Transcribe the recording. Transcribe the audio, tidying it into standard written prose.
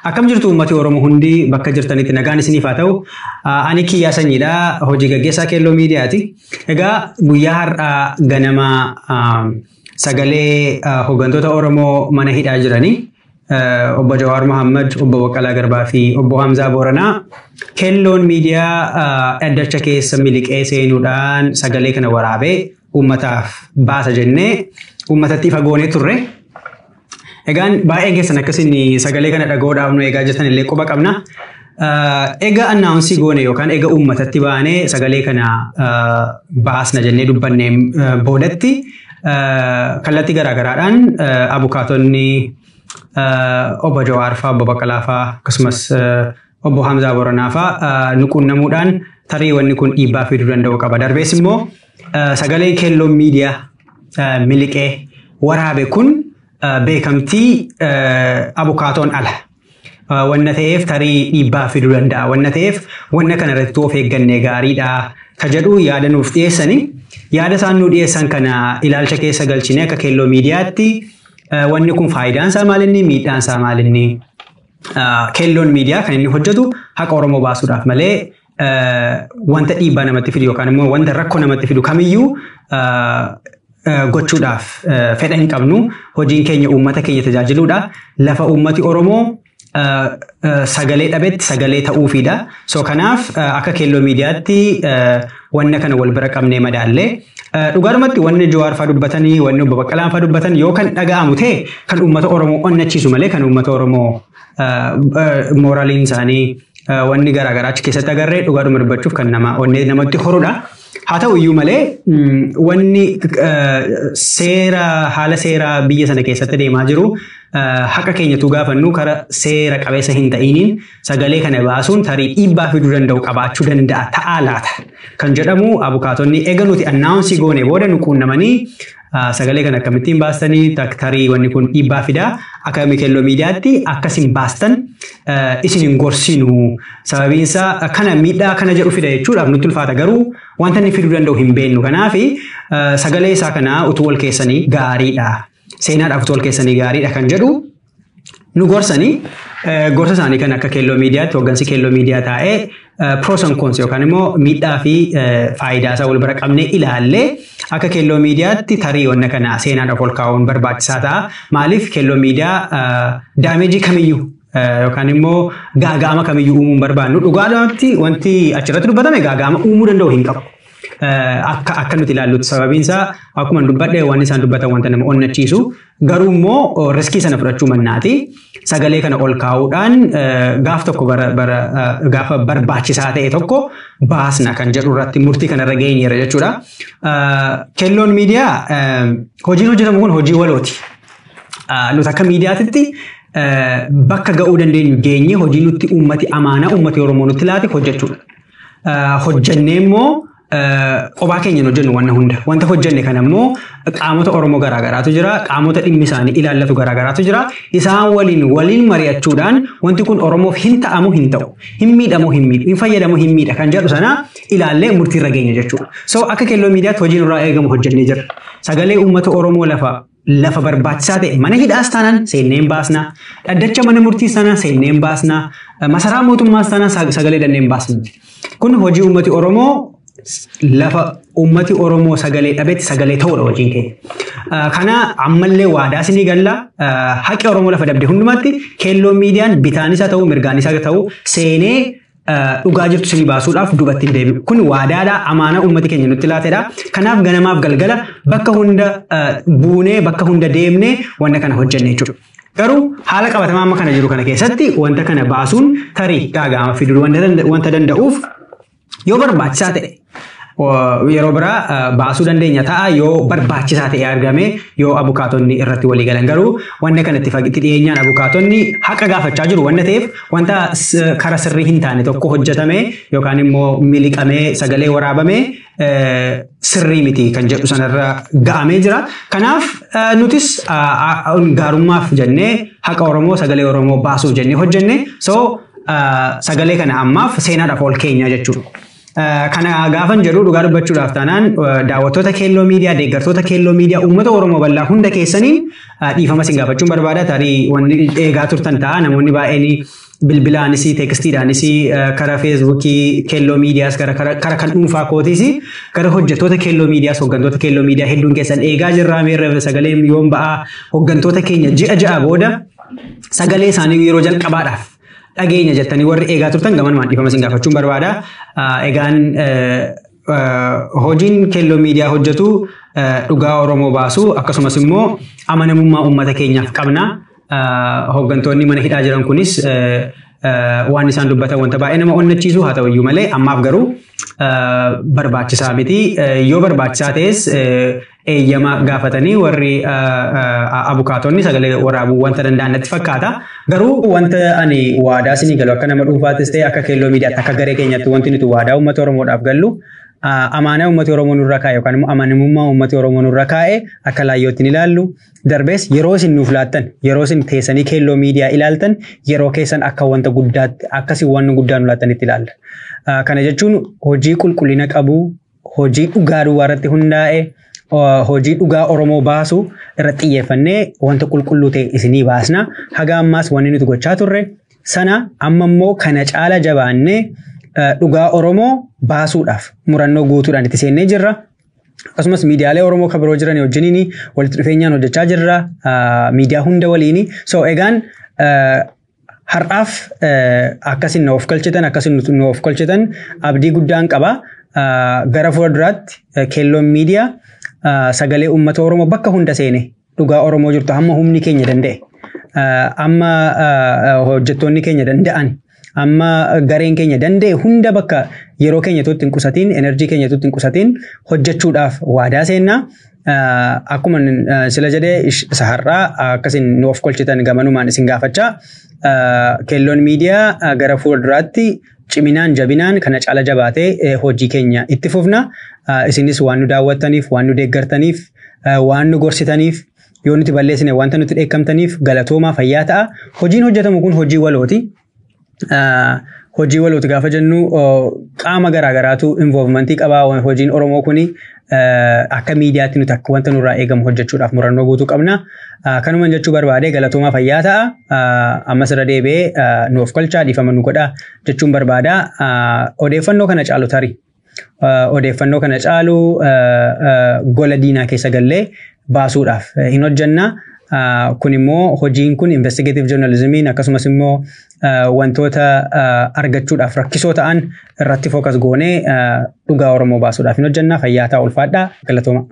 Akkam jirtu uummati Oromoo hundi bakka jirtanitti nagaan isiniif haa ta'u. Ani Kiyyaa Sanyiidha, hojii gaggeessaa Keelloo Miidiyaati. Egaa guyyaa har'aa ganama sagalee hooggantoota Oromoo mana hidhaa jiranii obbo Jawaar Mohaammed, obbo Baqqalaa Garbaa fi obbo Hamzaa Booranaa Keelloon Miidiyaa dhaddacha keessa miliqee seenuudhaan sagalee kana waraabee uummataaf baasa jennee uummatatti fagoonee turre. Egaan baay'ee keessan akkasiin sagalee kana dhaga'uudhaaf nu eegaa jirtan illee quba qabna. Egaa annaawunsii goone yookaan egaa uummatatti baanee sagalee kana baasna jennee dubbannee boodatti kallattii garaagaraadhaan abukaatonni obbo Jawaar fa'aa, obbo Baqqalaa fa'aa akkasumas obbo Hamzaa Booranaa fa'aa nuqunnamuudhaan tarii wanni kun dhiibbaa fiduu danda'u qaba. Darbees immoo sagalee Keelloon Miidiyaa miliqee waraabe kun beekamtii abukaatoon ala wanna ta'eef tarii dhiibbaa fiduu danda'a. Wanna ta'eef wanna kana irratti of eeggannee gaariidha ka jedhu yaada nuuf dhiyeessanii yaada isaan nu dhiyeessan kana ilaalcha keessa galchinee akka Keelloo Miidiyaatti wanni kun faayidaan isaa maalinni, miidhaan isaa maalinni. Keelloon Miidiyaa kan inni hojjetu haqa Oromoo baasuudhaaf malee wanta dhiibbaa namatti fidu yookaan immoo wanta rakkoo namatti fidu kamiyyuu gochuudhaaf fedha hin qabnu. Hojiin keenya uummata keenya tajaajiluudha. Lafa uummati Oromoo sagalee dhabetti sagalee ta'uufidha. So kanaaf akka Keelloo Miidiyaatti wanna kana wal bira qabnee madaallee dhugaadhumatti wanni Jawaar fa'aa dubbatanii wanni obbo Baqqalaan fa'aa dubbatan yoo kan dhaga'amu ta'e kan uummata Oromoo onnachiisu malee kan uummata Oromoo moraaliin isaanii wanni garaagaraa achi keessatti agarree dhugaadhuma dubbachuuf kan namatti horudha. Haa ta'u iyyuu malee wanni haala seeraa biyya sana keessatti deemaa jiru haqa keenyatu gaafannu kara seera qabeessa hin ta'iniin sagalee kana baasuun tarii dhiibbaa fiduu danda'u qabaachuu danda'a ta'aa laata kan jedhamu abukaatonni eega nuti annaawunsii goone booda nu quunnamanii sagalee kana akkamittiin baastanii tarii wanni kun dhiibbaa fidaa akka Keelloo Miidiyaatti akkasiin baastan isin hin gorsinu sababiinsaa kana miidhaa kana jedhu fida jechuudhaaf nutti ulfaata garuu wanta inni fiduu danda'u hin beeknu kanaaf sagalee isaa kana utuu wal keessanii gaariidha seenaadhaaf utuu wal keessanii gaariidha kan jedhu nu gorsanii gorsa isaanii kan akka Keelloo Miidiyaatti hooggansi Keelloo Miidiyaa taa'ee pros and cons yookaan immoo miidhaa fi faayidaa isaa wal bira qabnee ilaallee akka Keelloo Miidiyaatti tarii wanna kana seenaadhaaf ol kaa'uun barbaachisaa ta'a. Maaliif Keelloo Miidiyaa daameejii kamiyyuu yookaan immoo gaaga'ama kamiyyuu uumuun barbaannu dhugaadhaatti wanti achirratti dubbatame gaaga'ama uumuu danda'u hin qabu. Akka nuti ilaallutti sababiinsaa akkuma dubbadhe waan isaan dubbatan wanta nama onnachiisu garuu immoo riskii sana fudhachuu mannaati sagalee kana ol kaa'uudhaan gaaf tokko gaafa barbaachisaa ta'e tokko baasna kan jedhu irratti murtii kanarra geenyeera jechuudha. Keelloon Miidiyaa hojiin hojjetamu kun hojii walooti. Nuti akka miidiyaatitti bakka ga'uu dandeenyu geenye hojii nutti uummati amaanaa uummati Oromoo nutti laate hojjechuudha. Hojjennee immoo qophaa keenya hojjennu wanna hunda wanta hojjenne kana immoo qaamota Oromoo garaagaraatu jira, qaamota dhimmi isaanii ilaallatu garaagaraatu jira. Isaan waliin mari'achuudhaan wanti kun Oromoof hin ta'amu hin ta'u, hin miidhamu hin miidhu, hin fayyadamu hin miidha kan jedhu sana ilaallee murtiirra geenya jechuudha. So akka Keelloo Miidiyaatti hojiin irraa eegamu hojjennee jira. Sagalee uummata Oromoo lafa barbaachisaa ta'e mana hidhaas taanaan seenneen baasna, dhaddacha mana murtiis taanaan seenneen baasna, masaraa mootummaas taanaan sagalee danneen baasna. Kun hojii uummati Oromoo lafa uummati Oromoo sagalee dhabetti sagalee ta'uudha hojiin keenya. Kana ammallee waadaa isinii galla haqi Oromoo lafa dhabde hundumatti Keelloo Miidiyaan bitaanis haa ta'u mirgaanis haa ta'u seenee dhugaa jirtu isinii baasuudhaaf duubatti hin deebi'u. Kun waadaadha, amaanaa uummati keenya nutti laatedha. Kanaaf ganamaaf galgala bakka hunda buunee bakka hunda deemnee wanta kana hojjenne jechuudha. Garuu haala qabatamaa amma kana jiru kana keessatti wanta kana baasuun tarii gaaga'ama fiduu wanta danda'uuf yoo barbaachisaa ta'e yeroo biraa baasuu dandeenya ta'a yoo barbaachisaa ta'e argame yoo abukaatonni irratti walii galan garuu wanna kanatti fagitti dhiyeenyaan abukaatonni haqa gaafachaa jiru wanna ta'eef wanta kara sirrii hin taane tokko hojjetame yookaan immoo miliqamee sagalee waraabame sirrii miti kan jedhu sanarra ga'amee jira. Kanaaf nutis gaarummaaf jennee haqa Oromoo sagalee Oromoo baasuuf jennee hojjenne sagalee kana ammaaf seenaadhaaf ol keenya jechuudha. Kana gaafan jedhu dhugaa dubbachuudhaaf taanaan daawwattoota keelloo miidiyaa deeggartoota keelloo miidiyaa uummata Oromoo bal'aa hunda keessaniin dhiifama isin gaafachuun barbaada. Tarii wanni eegaa turtan ta'a namoonni baay'een bilbilaanis teekstiidhaanis karaa feesbuukii keelloo miidiyaas karaa kan dhuunfaa kootiis karaa hojjettoota keelloo miidiyaas hooggantoota keelloo miidiyaa hedduun keessan eegaa jirra meerra sagalee yoon ba'aa hooggantoota keenya ji'a booda sagalee isaanii yeroo jalqabaadhaaf dhageenya jettanii warri eegaa turtan gamanumaan dhiifama isin gaafachuun barbaada. Egaan hojiin keelloo miidiyaa hojjetu dhugaa Oromoo baasu akkasumas immoo amanamummaa uummata keenyaaf qabna. Hooggantoonni mana hidhaa jiran kunis waan isaan dubbatan wanta baay'ee nama onnachiisu haa ta'u iyyuu malee ammaaf garuu barbaachisaa miti. Yoo barbaachisaa ta'es eeyyama gaafatanii warri abukaatonni sagalee waraabuu wanta danda'an natti fakkaata. Garuu wanta ani waadaa isinii galu akka nama dhuunfaattis ta'e akka keelloo miidiyaatti akka garee keenyatti wanti nuti waadaa uummata Oromoodhaaf gallu amaanaa uummata Oromoo nurra kaa'e yookaan immoo amanamummaa uummata Oromoo nurra kaa'e akka laayyootti ni ilaallu. Darbees yeroo isin nuuf laattan yeroo isin teessanii keelloo miidiyaa ilaaltan yeroo keessan akka wanta guddaatti akkasii waan guddaa nu laattanitti ilaalla. Kana jechuun hojii qulqullina qabu hojii dhugaa duwwaa irratti hundaa'e hojii dhugaa Oromoo baasu irratti xiyyeeffannee wanta qulqulluu ta'e isinii baasna. Haga ammaas wanni nuti gochaa turre sana amma immoo kana caala jabaannee dhugaa Oromoo baasuudhaaf murannoo guutuudhaan itti seennee jirra. Akkasumas miidiyaalee Oromoo kan biroo jiran wajjiniin walitti dhufeenyaan hojjechaa jirra. Miidiyaa hunda waliin. So egaan har'aaf akkasin nuuf kolchitan abdii guddaan qaba. Gara fuulduraatti keelloon miidiyaa sagalee uummata Oromoo bakka hunda seene dhugaa Oromoo jirtu hamma humni keenya danda'e. Amma hojjettoonni keenya danda'an. Amma gareen keenya danda'e hunda bakka yeroo keenya tuutti hin qusatiin enerjii keenya tuutti hin qusatiin hojjechuudhaaf waadaa seennaa. Akkuma sila jedhee saharraa akkasin nuuf kolchitan gamanumaan isin gaafachaa. Keelloon miidiyaa gara fuulduraatti ciminaan jabinaan kana caala jabaatee hojii keenya itti fufna. Isinis waan nu daawwattaniif waan nu deeggartaniif waan nu gorsitaniif yoo nuti balleessine wanta nuti dheekkamtaniif galatoomaa fayyaa ta'a. Hojiin hojjetamu kun hojii walooti. Hojii walooti gaafa jennu qaama garaagaraatu involvementii qabaa. Hojiin Oromoo kuni akka miidiyaatti nuti akka wanta nurraa eegamu hojjechuudhaaf murannoo guutuu qabna. Kanumaan jechuu barbaade galatoomaa fayyaa ta'a. Ammas irra deebi'ee nuuf kolchaa dhiifama nu godhaa jechuun barbaada. Odeeffannoo kana caalu tarii. Odeeffannoo kana caalu gola diinaa keessa gallee baasuudhaaf hin hojjenna. Kun immoo hojiin kun investigative journalismiin akkasumas immoo wantoota argachuudhaaf rakkisoo ta'an irratti fookas goonee dhugaa Oromoo baasuudhaaf hin hojjenna. Fayyaa ta'a ulfaadhaa. Galatooma.